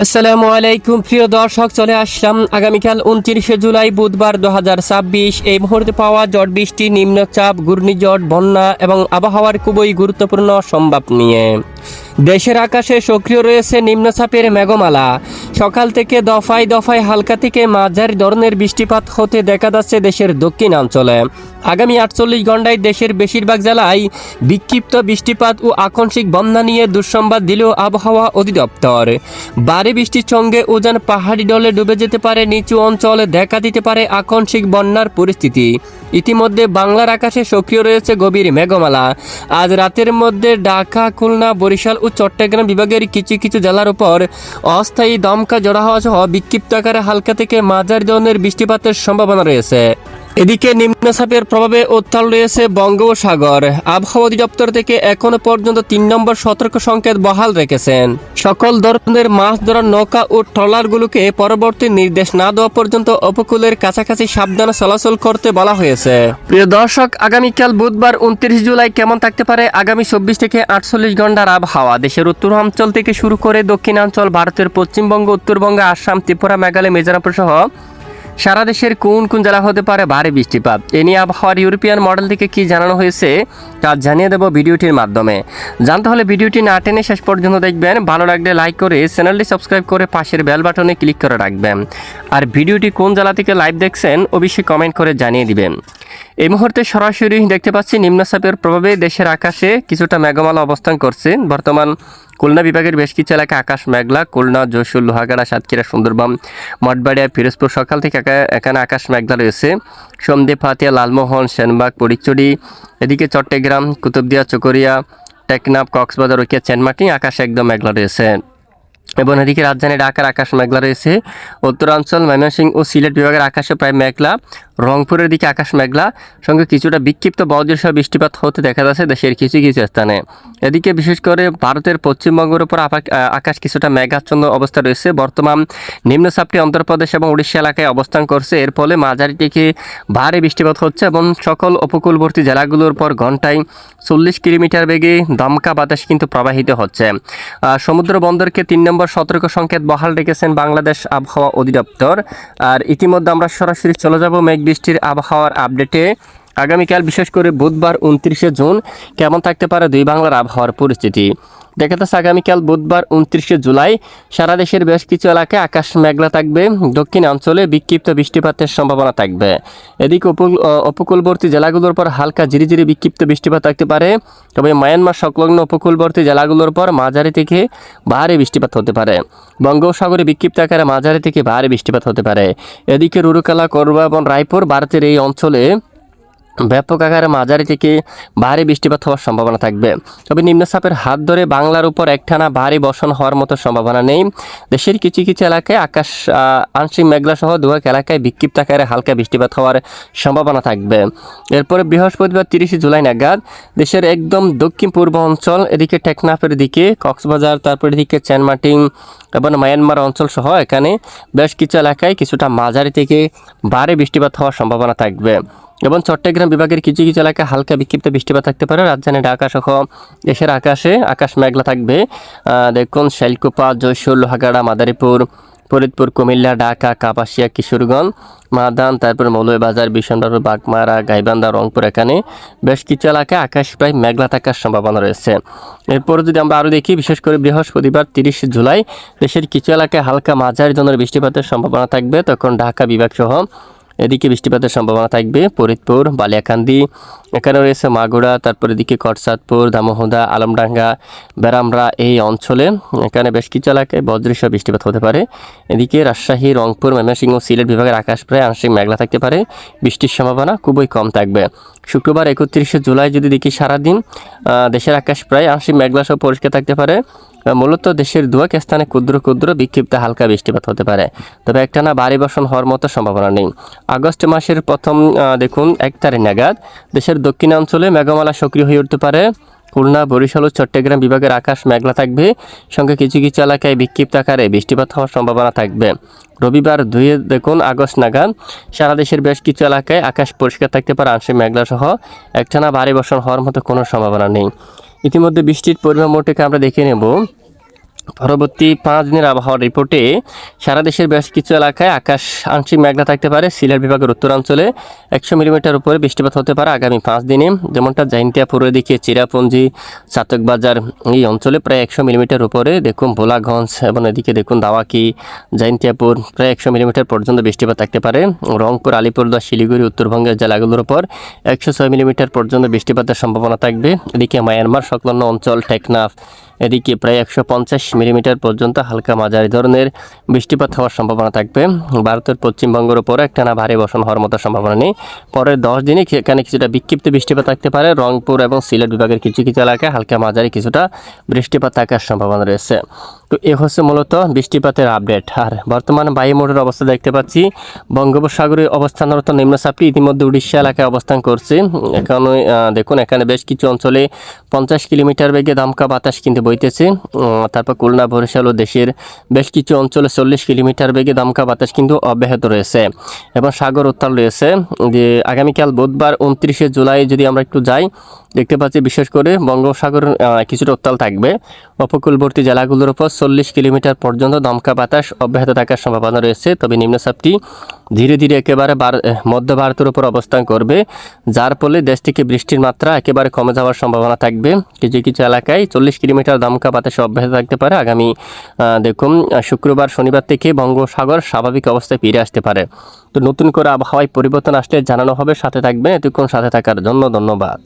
আসসালামু আলাইকুম প্রিয় দর্শক, চলে আসলাম আগামীকাল 29শে জুলাই বুধবার 2026 এই মুহূর্তে পাওয়া ঝড় বৃষ্টি, নিম্নচাপ, ঘূর্ণিঝড়, বন্যা এবং আবহাওয়ার খুবই গুরুত্বপূর্ণ সংবাদ নিয়ে। দেশের আকাশে সক্রিয় রয়েছে নিম্নচাপের মেঘমালা। সকাল থেকে দফায় দফায় হালকা থেকে মাঝারি ধরনের বৃষ্টিপাত হতে দেখা যাচ্ছে দেশের দক্ষিণাঞ্চলে। আগামী 48 ঘন্টায় দেশের বেশিরভাগ জেলায় বিক্ষিপ্ত বৃষ্টিপাত ও আকস্মিক বন্যা নিয়ে দুঃসংবাদ দিল আবহাওয়া অধিদপ্তর। ভারী বৃষ্টির সঙ্গে উজান পাহাড়ি ঢলে ডুবে যেতে পারে নিচু অঞ্চলে, দেখা দিতে পারে আকস্মিক বন্যার পরিস্থিতি। ইতিমধ্যে বাংলার আকাশে সক্রিয় রয়েছে গভীর মেঘমালা। আজ রাতের মধ্যে ঢাকা, খুলনা, বরিশাল ও চট্টগ্রাম বিভাগের কিছু কিছু জেলার উপর অস্থায়ী দমকা ঝড় হওয়া সহ বিক্ষিপ্ত আকারে হালকা থেকে মাঝারি ধরনের বৃষ্টিপাতের সম্ভাবনা রয়েছে। এদিকে নিম্নচাপের প্রভাবে উত্তাল রয়েছে বঙ্গোপসাগর। আবহাওয়া অধিদপ্তর থেকে এখনো পর্যন্ত 3 নম্বর সতর্ক সংকেত বহাল রেখেছেন। সকল ধরনের মাছ ধরার নৌকা ও ট্রলারগুলোকে পরবর্তী নির্দেশ না দেওয়া পর্যন্ত উপকূলের কাছাকাছি সাবধানে চলাচল করতে বলা হয়েছে। প্রিয় দর্শক, আগামীকাল বুধবার 29 জুলাই কেমন থাকতে পারে আগামী 24 থেকে 48 ঘন্টার আবহাওয়া। দেশের উত্তরাঞ্চল থেকে শুরু করে দক্ষিণাঞ্চল, ভারতের পশ্চিমবঙ্গ, উত্তরবঙ্গ, আসাম, ত্রিপুরা, মেঘালয়, মিজোরাম সহ সারা দেশের কোন কোন জেলা হতে পারে ভারী বৃষ্টিপাত, এ নিয়ে আবহাওয়ার ইউরোপিয়ান মডেল থেকে কি জানানো হয়েছে তা জানিয়ে দেব ভিডিওটির মাধ্যমে। জানতে হলে ভিডিওটি না টেনে শেষ পর্যন্ত দেখবেন। ভালো লাগলে লাইক করে চ্যানেলটি সাবস্ক্রাইব করে পাশের বেল বাটনে ক্লিক করে রাখবেন। আর ভিডিওটি কোন জেলা থেকে লাইভ দেখছেন অবশ্যই কমেন্ট করে জানিয়ে দিবেন। এই মুহূর্তে সরাসরি দেখতে পাচ্ছি নিম্নচাপের প্রভাবে দেশের আকাশে কিছুটা মেঘমালা অবস্থান করছে। বর্তমান খুলনা বিভাগের বেশ কিছু এলাকায় আকাশ মেঘলা। খুলনা, যশোর, লোহাগাড়া, সাতক্ষীরা, সুন্দরবন, মঠবাড়িয়া, পিরোজপুর সকাল থেকে এখানে আকাশ মেঘলা রয়েছে। সন্দ্বীপ, হাতিয়া, লালমোহন, সেনবাগ, পরিচুরি, এদিকে চট্টগ্রাম, কুতুবদিয়া, চকরিয়া, টেকনাফ, কক্সবাজার, রকিয়া, চেনমাটি আকাশ একদম মেঘলা রয়েছে। এবং এদিকে রাজধানী ঢাকার আকাশ মেঘলা রয়েছে। উত্তরাঞ্চল, ময়মনসিংহ ও সিলেট বিভাগের আকাশে প্রায় মেঘলা। রংপুরের দিকে আকাশ মেঘলা, সঙ্গে কিছুটা বিক্ষিপ্ত বজ্রসহ বৃষ্টিপাত হতে দেখা যাচ্ছে দেশের কিছু কিছু স্থানে। এদিকে বিশেষ করে ভারতের পশ্চিমবঙ্গের উপর আকাশ কিছুটা মেঘাচ্ছন্ন অবস্থা রয়েছে। বর্তমান নিম্নচাপটি অন্ধ্রপ্রদেশ এবং উড়িষ্যা এলাকায় অবস্থান করছে। এর ফলে মাঝারি থেকে ভারী বৃষ্টিপাত হচ্ছে এবং সকল উপকূলবর্তী জেলাগুলোর পর ঘন্টায় 40 কিলোমিটার বেগে দমকা বাতাস কিন্তু প্রবাহিত হচ্ছে। সমুদ্র বন্দরকে 3 নম্বর সতর্ক সংকেত বহাল রেখেছেন বাংলাদেশ আবহাওয়া অধিদপ্তর। আর ইতিমধ্যে আমরা সরাসরি চলে যাব মেঘ বৃষ্টির আবহাওয়ার আপডেটে। আগামীকাল বিশেষ করে বুধবার 29শে জুন কেমন থাকতে পারে দুই বাংলার আবহাওয়ার পরিস্থিতি দেখা যাচ্ছে। আগামীকাল বুধবার 29শে জুলাই সারা দেশের বেশ কিছু এলাকায় আকাশ মেঘলা থাকবে। দক্ষিণাঞ্চলে বিক্ষিপ্ত বৃষ্টিপাতের সম্ভাবনা থাকবে। এদিকে উপকূলবর্তী জেলাগুলোর পর হালকা ঝিরিঝিরি বিক্ষিপ্ত বৃষ্টিপাত থাকতে পারে। তবে মায়ানমার সংলগ্ন উপকূলবর্তী জেলাগুলোর পর মাঝারি থেকে ভারী বৃষ্টিপাত হতে পারে। বঙ্গোপসাগরে বিক্ষিপ্ত আকারে মাঝারি থেকে ভারী বৃষ্টিপাত হতে পারে। এদিকে রুরুকেলা, করবা এবং রায়পুর, ভারতের এই অঞ্চলে ব্যাপক আকারে মাঝারি থেকে ভারী বৃষ্টিপাত হওয়ার সম্ভাবনা থাকবে। তবে নিম্নচাপের হাত ধরে বাংলার উপর একটানা ভারী বর্ষণ হওয়ার মতো সম্ভাবনা নেই। দেশের কিছু কিছু এলাকায় আকাশ আংশিক মেঘলা সহ দুয়াক এলাকায় বিক্ষিপ্ত আকারে হালকা বৃষ্টিপাত হওয়ার সম্ভাবনা থাকবে। এরপরে বৃহস্পতিবার 30 জুলাই নাগাদ দেশের একদম দক্ষিণ পূর্ব অঞ্চল, এদিকে টেকনাফের দিকে, কক্সবাজার, তারপর এদিকে চেনমাটি এবং মায়ানমার অঞ্চল সহ এখানে বেশ কিছু এলাকায় কিছুটা মাঝারি থেকে ভারী বৃষ্টিপাত হওয়ার সম্ভাবনা থাকবে। এবং চট্টগ্রাম বিভাগের কিছু কিছু এলাকায় হালকা বিক্ষিপ্ত বৃষ্টিপাত থাকতে পারে। রাজধানী ঢাকা সহ দেশের আকাশে আকাশ মেঘলা থাকবে। দেখুন শাইলকুপা, যশোর, লোহাগাড়া, মাদারীপুর, ফরিদপুর, কুমিল্লা, ঢাকা, কাপাসিয়া, কিশোরগঞ্জ, মাদান, তারপর মৌলভীবাজার, বিশনবাবুর, বাগমারা, গাইবান্ধা, রংপুর এখানে বেশ কিছু এলাকায় আকাশ প্রায় মেঘলা থাকার সম্ভাবনা রয়েছে। এরপর যদি আমরা আরও দেখি, বিশেষ করে বৃহস্পতিবার 30 জুলাই দেশের কিছু এলাকায় হালকা মাঝারি ধরনের বৃষ্টিপাতের সম্ভাবনা থাকবে। তখন ঢাকা বিভাগ সহ এদিকে বৃষ্টিপাতের সম্ভাবনা থাকবে। ফরিদপুর, বালিয়াকান্দি এখানে রয়েছে মাগুরা, তারপর এদিকে কটসাদপুর, দামোহদা, আলমডাঙ্গা, বেরামরা এই অঞ্চলে এখানে বেশ কিছু এলাকায় বজ্রসহ বৃষ্টিপাত হতে পারে। এদিকে রাজশাহী, রংপুর, ময়মনসিংহ, সিলেট বিভাগের আকাশ প্রায় আংশিক মেঘলা থাকতে পারে। বৃষ্টির সম্ভাবনা খুবই কম থাকবে। শুক্রবার 31 জুলাই যদি দেখি সারাদিন দেশের আকাশ প্রায় আংশিক মেঘলা সহ পরিষ্কার থাকতে পারে। মূলত দেশের দুয়াক স্থানে ক্ষুদ্র ক্ষুদ্র বিক্ষিপ্ত হালকা বৃষ্টিপাত হতে পারে। তবে একটানা ভারী বর্ষণ হওয়ার মতো সম্ভাবনা নেই। আগস্ট মাসের প্রথম দেখুন 1 তারিখ নাগাদ দেশের দক্ষিণাঞ্চলে মেঘমালা সক্রিয় হয়ে উঠতে পারে। খুলনা, বরিশাল ও চট্টগ্রাম বিভাগের আকাশ মেঘলা থাকবে। সঙ্গে কিছু কিছু এলাকায় বিক্ষিপ্ত আকারে বৃষ্টিপাত হওয়ার সম্ভাবনা থাকবে। রবিবার 2 আগস্ট নাগাদ সারা দেশের বেশ কিছু এলাকায় আকাশ পরিষ্কার থাকতে পারে আংশিক মেঘলা সহ। একটানা ভারী বর্ষণ হওয়ার মতো কোনো সম্ভাবনা নেই। ইতিমধ্যে বৃষ্টির পরিমাণ মোটকে আমরা দেখে নেব। পরবর্তী 5 দিনের আবহাওয়ার রিপোর্টে সারা দেশের বেশ কিছু এলাকায় আকাশ আংশিক মেঘলা থাকতে পারে। সিলেট বিভাগের উত্তরাঞ্চলে 100 মিলিমিটার উপরে বৃষ্টিপাত হতে পারে আগামী 5 দিনে। যেমনটা জাইন্তিয়াপুরের দিকে চিরাপুঞ্জি, চাতকবাজার এই অঞ্চলে প্রায় 100 মিলিমিটার উপরে, দেখুন ভোলাগঞ্জ এবং এদিকে দেখুন দাওয়াকি, জাইন্তিয়াপুর প্রায় 100 মিলিমিটার পর্যন্ত বৃষ্টিপাত থাকতে পারে। রংপুর, আলিপুরদুয়ার, শিলিগুড়ি উত্তরবঙ্গের জেলাগুলোর উপর 106 মিলিমিটার পর্যন্ত বৃষ্টিপাতের সম্ভাবনা থাকবে। এদিকে মায়ানমার সংলগ্ন অঞ্চল টেকনাফ এদিকে প্রায় 150 মিলিমিটার পর্যন্ত হালকা মাঝারি ধরনের বৃষ্টিপাত হওয়ার সম্ভাবনা থাকবে। ভারতের পশ্চিমবঙ্গের উপরে একটানা ভারী বর্ষণ হওয়ার মতো সম্ভাবনা নেই। পরের 10 দিনে এখানে কিছুটা বিক্ষিপ্ত বৃষ্টিপাত থাকতে পারে। রংপুর এবং সিলেট বিভাগের কিছু কিছু এলাকায় হালকা মাঝারি কিছুটা বৃষ্টিপাত থাকার সম্ভাবনা রয়েছে। তো এ হচ্ছে মূলত বৃষ্টিপাতের আপডেট। আর বর্তমানে বায়ুমোডের অবস্থা দেখতে পাচ্ছি, বঙ্গোপসাগরে অবস্থানরত নিম্নচাপটি ইতিমধ্যে উড়িষ্যা এলাকায় অবস্থান করছে। এখানে দেখুন এখানে বেশ কিছু অঞ্চলে 50 কিলোমিটার বেগে দমকা বাতাস কিন্তু বইতেছে। তারপর খুলনা, বরিশাল ও দেশের বেশ কিছু অঞ্চলে 40 কিলোমিটার বেগে দমকা বাতাস কিন্তু অব্যাহত রয়েছে এবং সাগর উত্তাল রয়েছে। যে আগামীকাল বুধবার 29শে জুলাই যদি আমরা একটু যাই, দেখতে পাচ্ছি বিশেষ করে বঙ্গোপসাগর কিছুটা উত্তাল থাকবে। উপকূলবর্তী জেলাগুলোর উপর 40 কিলোমিটার পর্যন্ত দমকা বাতাস অব্যাহত থাকার সম্ভাবনা রয়েছে। তবে নিম্নচাপটি ধীরে ধীরে একেবারে মধ্য ভারতের উপর অবস্থান করবে, যার ফলে দেশ থেকে বৃষ্টির মাত্রা একেবারে কমে যাওয়ার সম্ভাবনা থাকবে। কিছু কিছু এলাকায় 40 কিলোমিটার দমকা বাতাস অব্যাহত থাকতে পারে। আগামী দেখুন শুক্রবার, শনিবার থেকে বঙ্গোপসাগর স্বাভাবিক অবস্থায় ফিরে আসতে পারে। তো নতুন করে আবহাওয়ায় পরিবর্তন আসলে জানানো হবে, সাথে থাকবেন। এতক্ষণ সাথে থাকার জন্য ধন্যবাদ।